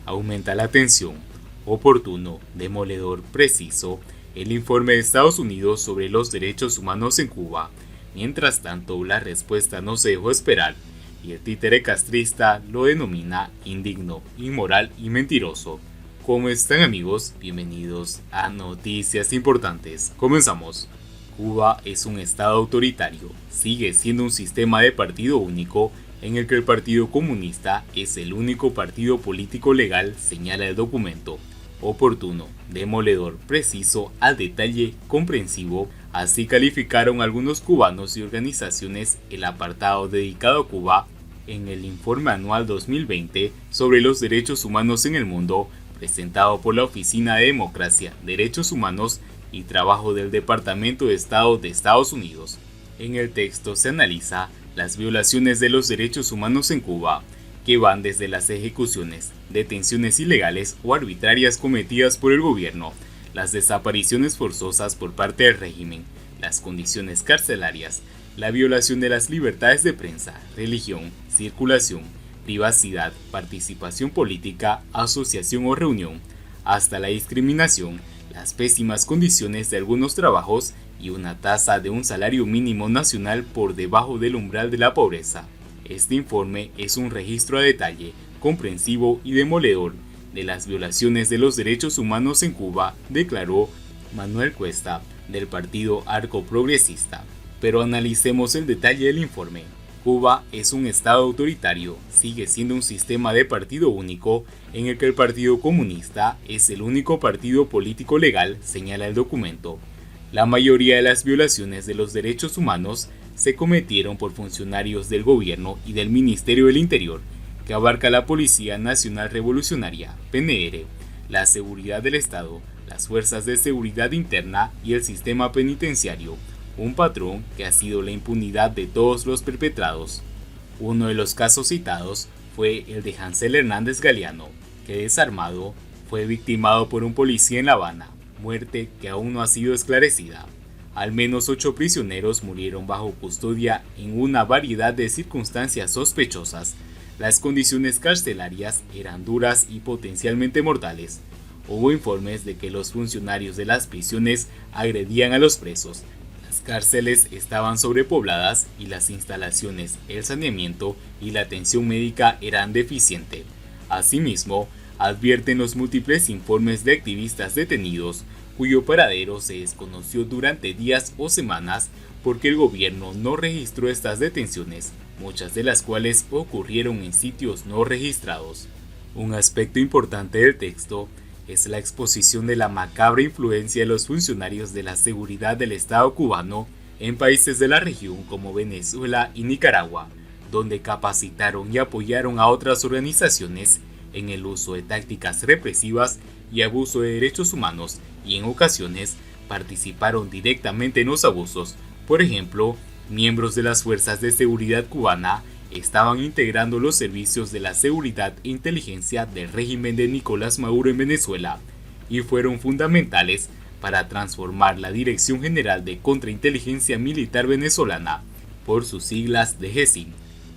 aumenta la tensión. Oportuno, demoledor, preciso, el informe de Estados Unidos sobre los derechos humanos en Cuba. Mientras tanto, la respuesta no se dejó esperar, y el títere castrista lo denomina indigno, inmoral y mentiroso. ¿Cómo están, amigos? Bienvenidos a Noticias Importantes. Comenzamos. Cuba es un estado autoritario, sigue siendo un sistema de partido único en el que el Partido Comunista es el único partido político legal, señala el documento. Oportuno, demoledor, preciso, al detalle, comprensivo, así calificaron algunos cubanos y organizaciones el apartado dedicado a Cuba en el Informe Anual 2020 sobre los derechos humanos en el mundo, presentado por la Oficina de Democracia, Derechos Humanos y Trabajo del Departamento de Estado de Estados Unidos. En el texto se analiza las violaciones de los derechos humanos en Cuba, que van desde las ejecuciones, detenciones ilegales o arbitrarias cometidas por el gobierno, las desapariciones forzosas por parte del régimen, las condiciones carcelarias, la violación de las libertades de prensa, religión, circulación, privacidad, participación política, asociación o reunión, hasta la discriminación, las pésimas condiciones de algunos trabajos y una tasa de un salario mínimo nacional por debajo del umbral de la pobreza. Este informe es un registro a detalle, comprensivo y demoledor de las violaciones de los derechos humanos en Cuba, declaró Manuel Cuesta, del Partido Arco Progresista. Pero analicemos el detalle del informe. Cuba es un estado autoritario, sigue siendo un sistema de partido único en el que el Partido Comunista es el único partido político legal, señala el documento. La mayoría de las violaciones de los derechos humanos se cometieron por funcionarios del gobierno y del Ministerio del Interior, que abarca la Policía Nacional Revolucionaria, PNR, la Seguridad del Estado, las Fuerzas de Seguridad Interna y el sistema penitenciario, un patrón que ha sido la impunidad de todos los perpetrados. Uno de los casos citados fue el de Hansel Hernández Galeano, que desarmado fue victimado por un policía en La Habana, muerte que aún no ha sido esclarecida. Al menos 8 prisioneros murieron bajo custodia en una variedad de circunstancias sospechosas. Las condiciones carcelarias eran duras y potencialmente mortales. Hubo informes de que los funcionarios de las prisiones agredían a los presos. Las cárceles estaban sobrepobladas y las instalaciones, el saneamiento y la atención médica eran deficientes. Asimismo, advierten los múltiples informes de activistas detenidos cuyo paradero se desconoció durante días o semanas porque el gobierno no registró estas detenciones, muchas de las cuales ocurrieron en sitios no registrados. Un aspecto importante del texto es la exposición de la macabra influencia de los funcionarios de la seguridad del Estado cubano en países de la región como Venezuela y Nicaragua, donde capacitaron y apoyaron a otras organizaciones en el uso de tácticas represivas y abuso de derechos humanos, y en ocasiones participaron directamente en los abusos. Por ejemplo, miembros de las fuerzas de seguridad cubana estaban integrando los servicios de la seguridad e inteligencia del régimen de Nicolás Maduro en Venezuela y fueron fundamentales para transformar la Dirección General de Contrainteligencia Militar Venezolana, por sus siglas DGCIM,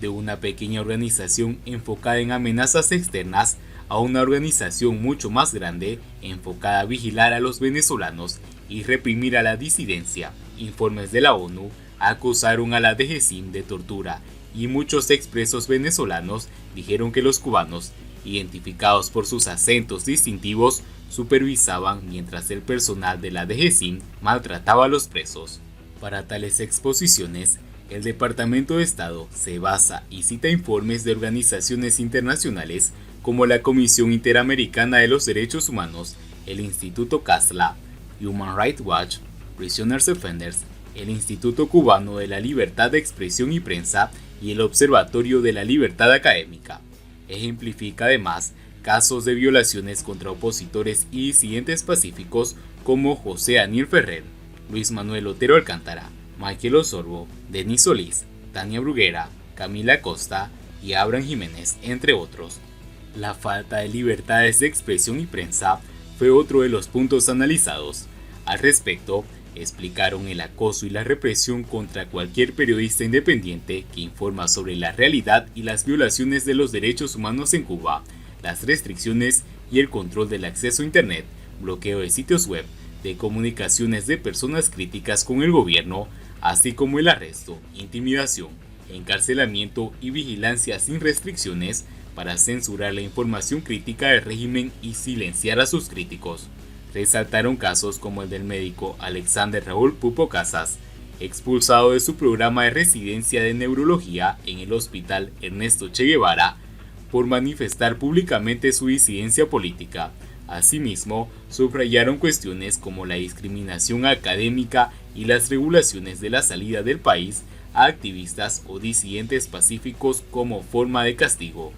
de una pequeña organización enfocada en amenazas externas a una organización mucho más grande enfocada a vigilar a los venezolanos y reprimir a la disidencia. Informes de la ONU acusaron a la DGCIM de tortura y muchos expresos venezolanos dijeron que los cubanos, identificados por sus acentos distintivos, supervisaban mientras el personal de la DGCIM maltrataba a los presos. Para tales exposiciones, el Departamento de Estado se basa y cita informes de organizaciones internacionales como la Comisión Interamericana de los Derechos Humanos, el Instituto CASLA, Human Rights Watch, Prisoners Defenders, el Instituto Cubano de la Libertad de Expresión y Prensa y el Observatorio de la Libertad Académica. Ejemplifica además casos de violaciones contra opositores y disidentes pacíficos como José Daniel Ferrer, Luis Manuel Otero Alcántara, Michael Osorbo, Denis Solís, Tania Bruguera, Camila Costa y Abraham Jiménez, entre otros. La falta de libertades de expresión y prensa fue otro de los puntos analizados. Al respecto, explicaron el acoso y la represión contra cualquier periodista independiente que informa sobre la realidad y las violaciones de los derechos humanos en Cuba, las restricciones y el control del acceso a Internet, bloqueo de sitios web, de comunicaciones de personas críticas con el gobierno, así como el arresto, intimidación, encarcelamiento y vigilancia sin restricciones para censurar la información crítica del régimen y silenciar a sus críticos. Resaltaron casos como el del médico Alexander Raúl Pupo Casas, expulsado de su programa de residencia de neurología en el Hospital Ernesto Che Guevara por manifestar públicamente su disidencia política. Asimismo, subrayaron cuestiones como la discriminación académica y las regulaciones de la salida del país a activistas o disidentes pacíficos como forma de castigo.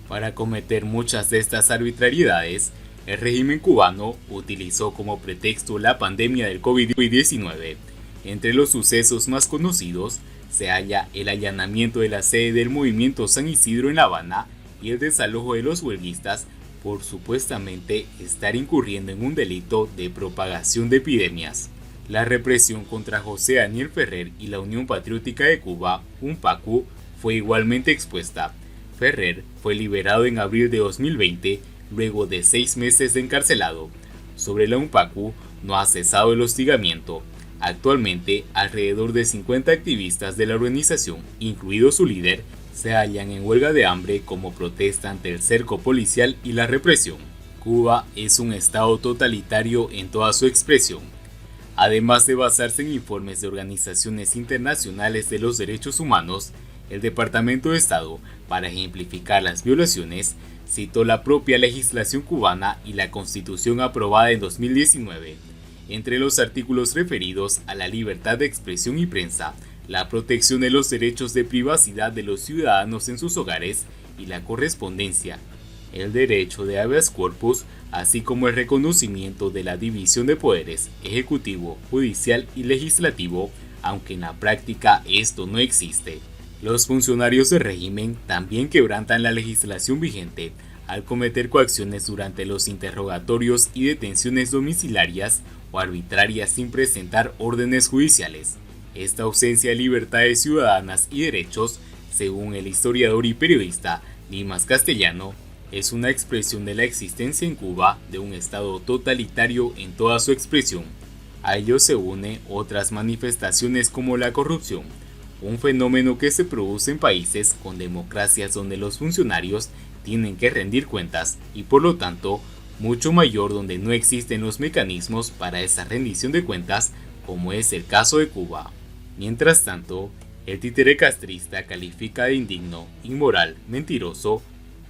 Para cometer muchas de estas arbitrariedades, el régimen cubano utilizó como pretexto la pandemia del COVID-19. Entre los sucesos más conocidos se halla el allanamiento de la sede del movimiento San Isidro en La Habana y el desalojo de los huelguistas por supuestamente estar incurriendo en un delito de propagación de epidemias. La represión contra José Daniel Ferrer y la Unión Patriótica de Cuba, UNPACU, fue igualmente expuesta. Ferrer fue liberado en abril de 2020 luego de 6 meses de encarcelado. Sobre la UNPACU no ha cesado el hostigamiento. Actualmente, alrededor de 50 activistas de la organización, incluido su líder, se hallan en huelga de hambre como protesta ante el cerco policial y la represión. Cuba es un estado totalitario en toda su expresión. Además de basarse en informes de organizaciones internacionales de los derechos humanos, el Departamento de Estado, para ejemplificar las violaciones, citó la propia legislación cubana y la Constitución aprobada en 2019. Entre los artículos referidos a la libertad de expresión y prensa, la protección de los derechos de privacidad de los ciudadanos en sus hogares y la correspondencia, el derecho de habeas corpus, así como el reconocimiento de la división de poderes ejecutivo, judicial y legislativo, aunque en la práctica esto no existe. Los funcionarios del régimen también quebrantan la legislación vigente al cometer coacciones durante los interrogatorios y detenciones domiciliarias o arbitrarias sin presentar órdenes judiciales. Esta ausencia de libertades ciudadanas y derechos, según el historiador y periodista Dimas Castellano, es una expresión de la existencia en Cuba de un estado totalitario en toda su expresión. A ello se une otras manifestaciones como la corrupción, un fenómeno que se produce en países con democracias donde los funcionarios tienen que rendir cuentas y por lo tanto mucho mayor donde no existen los mecanismos para esa rendición de cuentas, como es el caso de Cuba. Mientras tanto, el títere castrista califica de indigno, inmoral, mentiroso,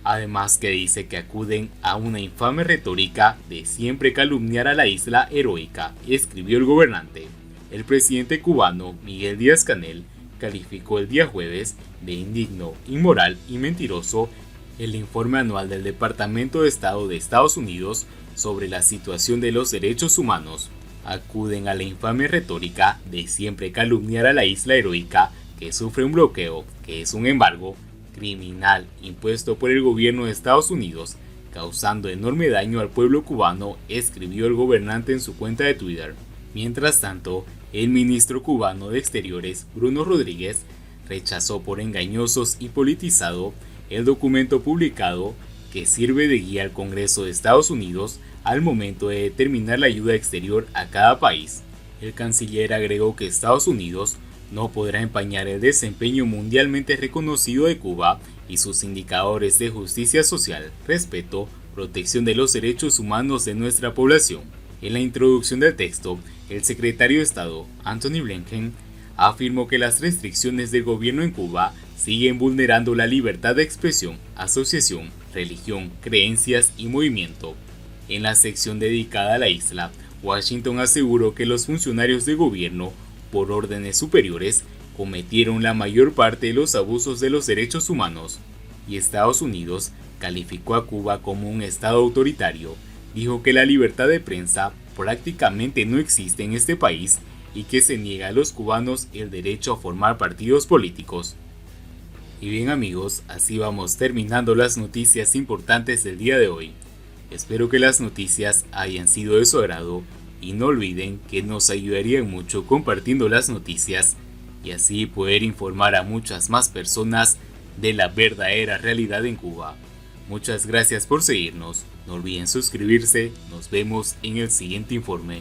además que dice que acuden a una infame retórica de siempre calumniar a la isla heroica, escribió el gobernante. El presidente cubano Miguel Díaz-Canel calificó el día jueves de indigno, inmoral y mentiroso el informe anual del Departamento de Estado de Estados Unidos sobre la situación de los derechos humanos. Acuden a la infame retórica de siempre calumniar a la isla heroica que sufre un bloqueo, que es un embargo criminal impuesto por el gobierno de Estados Unidos, causando enorme daño al pueblo cubano, escribió el gobernante en su cuenta de Twitter. Mientras tanto, el ministro cubano de Exteriores, Bruno Rodríguez, rechazó por engañosos y politizado el documento publicado que sirve de guía al Congreso de Estados Unidos al momento de determinar la ayuda exterior a cada país. El canciller agregó que Estados Unidos no podrá empañar el desempeño mundialmente reconocido de Cuba y sus indicadores de justicia social, respeto, protección de los derechos humanos de nuestra población. En la introducción del texto, el secretario de Estado, Antony Blinken, afirmó que las restricciones del gobierno en Cuba siguen vulnerando la libertad de expresión, asociación, religión, creencias y movimiento. En la sección dedicada a la isla, Washington aseguró que los funcionarios de gobierno, por órdenes superiores, cometieron la mayor parte de los abusos de los derechos humanos, y Estados Unidos calificó a Cuba como un estado autoritario. Dijo que la libertad de prensa prácticamente no existe en este país y que se niega a los cubanos el derecho a formar partidos políticos. Y bien amigos, así vamos terminando las noticias importantes del día de hoy. Espero que las noticias hayan sido de su agrado y no olviden que nos ayudarían mucho compartiendo las noticias y así poder informar a muchas más personas de la verdadera realidad en Cuba. Muchas gracias por seguirnos, no olviden suscribirse, nos vemos en el siguiente informe.